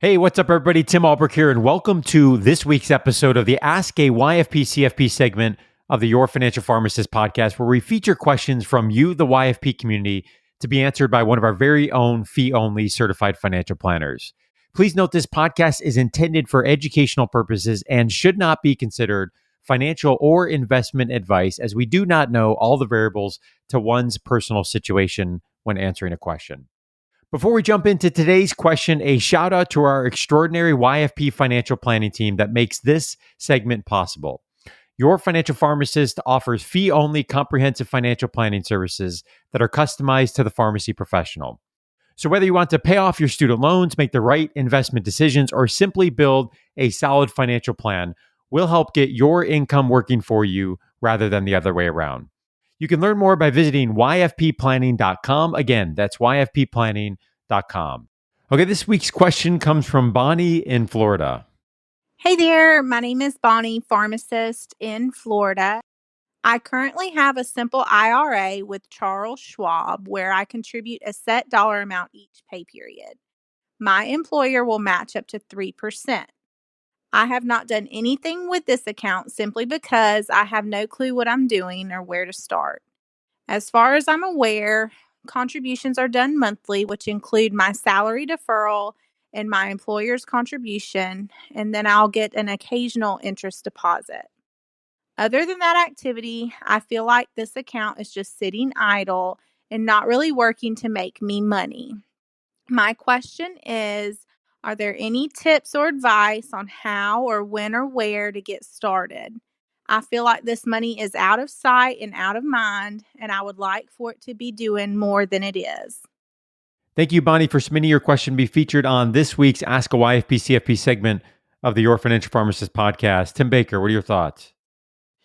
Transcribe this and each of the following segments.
Hey, what's up, everybody? Tim Albrecht here, and welcome to this week's episode of the Ask a YFP CFP segment of the Your Financial Pharmacist Podcast, where we feature questions from you, the YFP community, to be answered by one of our very own fee-only certified financial planners. Please note this podcast is intended for educational purposes and should not be considered financial or investment advice, as we do not know all the variables to one's personal situation when answering a question. Before we jump into today's question, a shout out to our extraordinary YFP financial planning team that makes this segment possible. Your Financial Pharmacist offers fee-only comprehensive financial planning services that are customized to the pharmacy professional. So whether you want to pay off your student loans, make the right investment decisions, or simply build a solid financial plan, we'll help get your income working for you rather than the other way around. You can learn more by visiting yfpplanning.com. Again, that's yfpplanning.com. Okay, this week's question comes from Bonnie in Florida. Hey there, my name is Bonnie, pharmacist in Florida. I currently have a simple IRA with Charles Schwab where I contribute a set dollar amount each pay period. My employer will match up to 3%. I have not done anything with this account simply because I have no clue what I'm doing or where to start. As far as I'm aware, contributions are done monthly, which include my salary deferral and my employer's contribution, and then I'll get an occasional interest deposit. Other than that activity, I feel like this account is just sitting idle and not really working to make me money. My question is, are there any tips or advice on how or when or where to get started? I feel like this money is out of sight and out of mind, and I would like for it to be doing more than it is. Thank you, Bonnie, for submitting your question to be featured on this week's Ask a YFP CFP segment of the Your Financial Pharmacist Podcast. Tim Baker, what are your thoughts?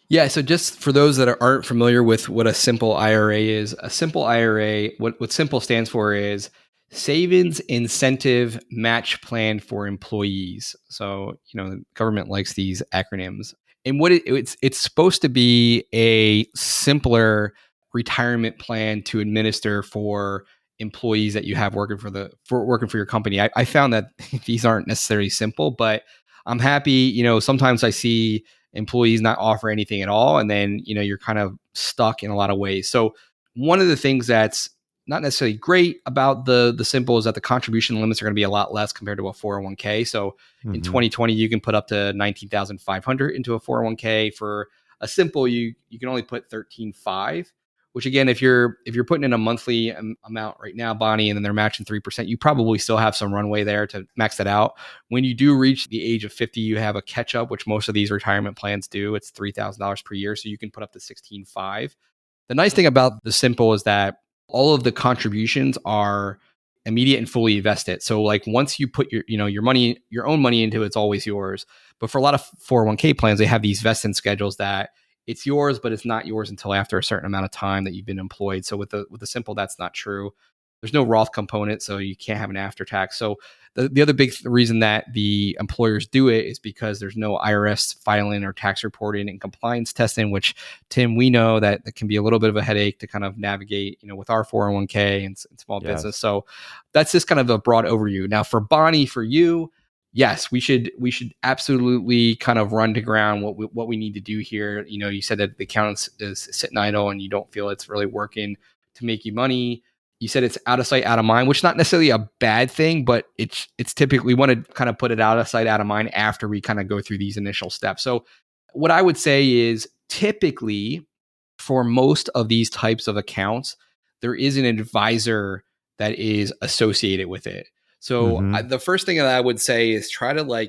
Yeah, so just for those that aren't familiar with what a simple IRA is, a simple IRA, what SIMPLE stands for is Savings Incentive Match Plan for Employees. So, the government likes these acronyms. And what it's supposed to be a simpler retirement plan to administer for employees that you have working for your company. I found that these aren't necessarily simple, but I'm happy. Sometimes I see employees not offer anything at all, and then you're kind of stuck in a lot of ways. So one of the things that's not necessarily great about the simple is that the contribution limits are going to be a lot less compared to a 401k. So in 2020, you can put up to $19,500 into a 401k. For a simple, you can only put $13,500, which again, if you're putting in a monthly amount right now, Bonnie, and then they're matching 3%, you probably still have some runway there to max that out. When you do reach the age of 50, you have a catch up, which most of these retirement plans do. It's $3,000 per year, so you can put up to $16,500. The nice thing about the simple is that all of the contributions are immediate and fully vested. So like once you put your own money into it, it's always yours. But for a lot of 401k plans, they have these vesting schedules that it's yours, but it's not yours until after a certain amount of time that you've been employed. So with the simple, that's not true. There's no Roth component, so you can't have an after tax. So the other big reason that the employers do it is because there's no IRS filing or tax reporting and compliance testing, which, Tim, we know that can be a little bit of a headache to kind of navigate, with our 401k and small business. So that's just kind of a broad overview. Now for Bonnie, for you, yes, we should absolutely kind of run to ground what we need to do here. You said that the account is sitting idle and you don't feel it's really working to make you money. You said it's out of sight, out of mind, which is not necessarily a bad thing, but it's typically, we want to kind of put it out of sight, out of mind after we kind of go through these initial steps. So what I would say is typically for most of these types of accounts, there is an advisor that is associated with it. So the first thing that I would say is try to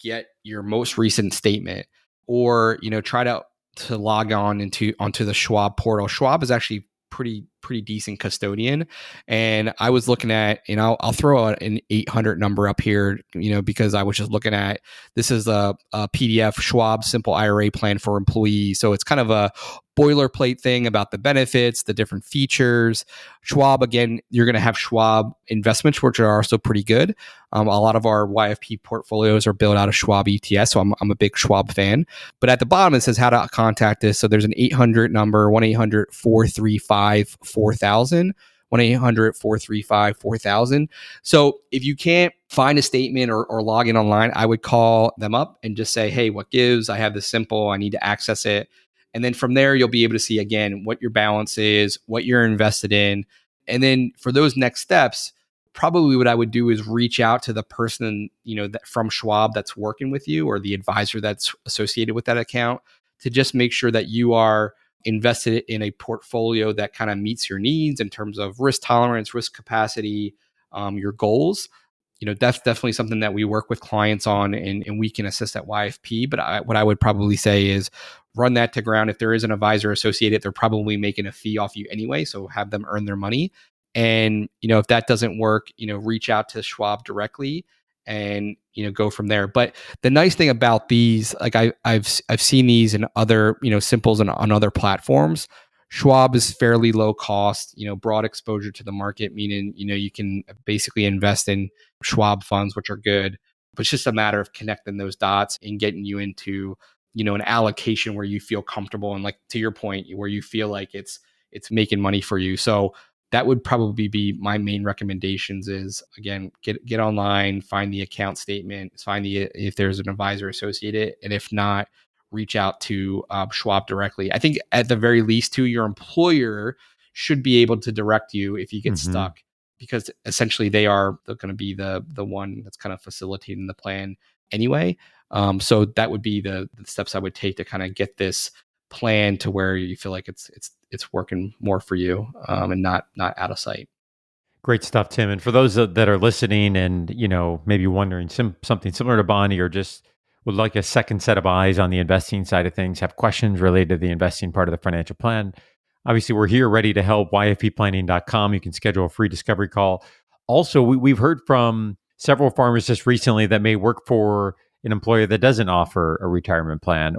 get your most recent statement, or try to log on onto the Schwab portal. Schwab is actually pretty decent custodian, and I was looking at, I'll throw out an 800 number up here, because I was just looking at, this is a PDF Schwab Simple IRA Plan for Employees. So it's kind of a boilerplate thing about the benefits, the different features. Schwab, again, you're going to have Schwab investments, which are also pretty good. A lot of our YFP portfolios are built out of Schwab ETS, so I'm a big Schwab fan. But at the bottom, it says how to contact us. So there's an 800 number, 1-800-435-4000. 1-800-435-4000. So if you can't find a statement or log in online, I would call them up and just say, hey, what gives? I have this Simple, I need to access it. And then from there, you'll be able to see again what your balance is, what you're invested in. And then for those next steps, probably what I would do is reach out to the person, that from Schwab that's working with you, or the advisor that's associated with that account, to just make sure that you are invested in a portfolio that kind of meets your needs in terms of risk tolerance, risk capacity, your goals. That's definitely something that we work with clients on, and we can assist at YFP. But what I would probably say is run that to ground. If there is an advisor associated, they're probably making a fee off you anyway, so have them earn their money. And if that doesn't work, reach out to Schwab directly and go from there. But the nice thing about these, like I've seen these in other Simples and on other platforms. Schwab is fairly low cost, broad exposure to the market, meaning you can basically invest in Schwab funds, which are good. But it's just a matter of connecting those dots and getting you into an allocation where you feel comfortable, and, like, to your point, where you feel like it's making money for you. So that would probably be my main recommendations is, again, get online, find the account statement, find if there's an advisor associated, and if not, reach out to Schwab directly. I think at the very least, too, your employer should be able to direct you if you get stuck, because essentially they're going to be the one that's kind of facilitating the plan anyway. So that would be the steps I would take to kind of get this plan to where you feel like it's working more for you, and not out of sight. Great stuff, Tim. And for those that are listening and, maybe wondering something similar to Bonnie, or just would like a second set of eyes on the investing side of things, have questions related to the investing part of the financial plan, obviously we're here ready to help. YFPplanning.com. You can schedule a free discovery call. Also, we've heard from several pharmacists recently that may work for an employer that doesn't offer a retirement plan.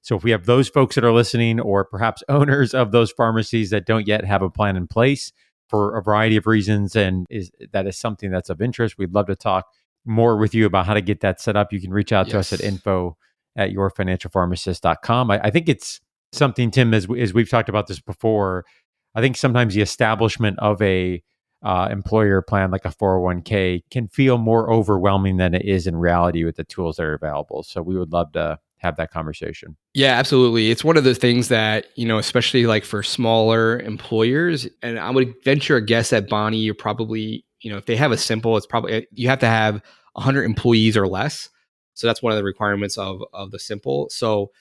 So if we have those folks that are listening, or perhaps owners of those pharmacies that don't yet have a plan in place for a variety of reasons, and that is something that's of interest, we'd love to talk more with you about how to get that set up. You can reach out to us at info@yourfinancialpharmacist.com. I think it's something, Tim, as we've talked about this before, I think sometimes the establishment of a employer plan like a 401k can feel more overwhelming than it is in reality with the tools that are available. So we would love to have that conversation. Yeah, absolutely. It's one of the things that, especially like for smaller employers, and I would venture a guess that, Bonnie, you're probably, if they have a Simple, it's probably, you have to have 100 employees or less. So that's one of the requirements of the Simple. So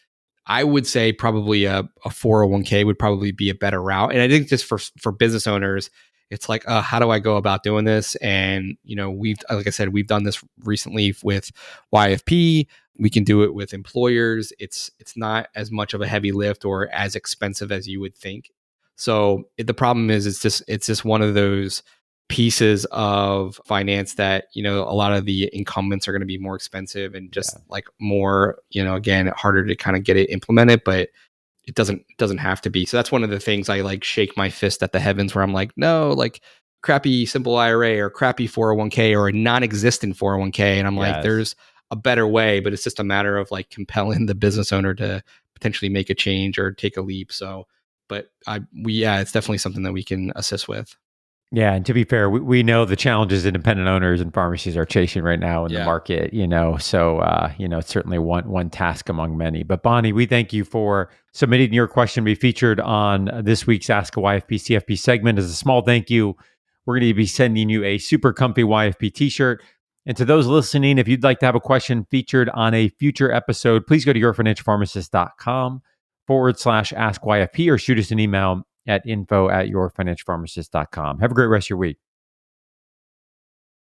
I would say probably a 401k would probably be a better route. And I think just for business owners, it's like, how do I go about doing this? And, like I said, we've done this recently with YFP. We can do it with employers. It's not as much of a heavy lift or as expensive as you would think. So the problem is, it's just one of those pieces of finance that, a lot of the incumbents are going to be more expensive and just like more, again, harder to kind of get it implemented, but it doesn't have to be. So that's one of the things I like shake my fist at the heavens, where I'm like, no, like crappy Simple IRA or crappy 401k or a non-existent 401k. And I'm like, there's a better way, but it's just a matter of like compelling the business owner to potentially make a change or take a leap. So, but it's definitely something that we can assist with. Yeah, and to be fair, we know the challenges independent owners and pharmacies are chasing right now in the market, so, it's certainly one task among many. But Bonnie, we thank you for submitting your question to be featured on this week's Ask a YFP CFP segment. As a small thank you, we're going to be sending you a super comfy YFP t-shirt. And to those listening, if you'd like to have a question featured on a future episode, please go to yourfinancialpharmacist.com/ask YFP, or shoot us an email at info@yourfinancialpharmacist.com. Have a great rest of your week.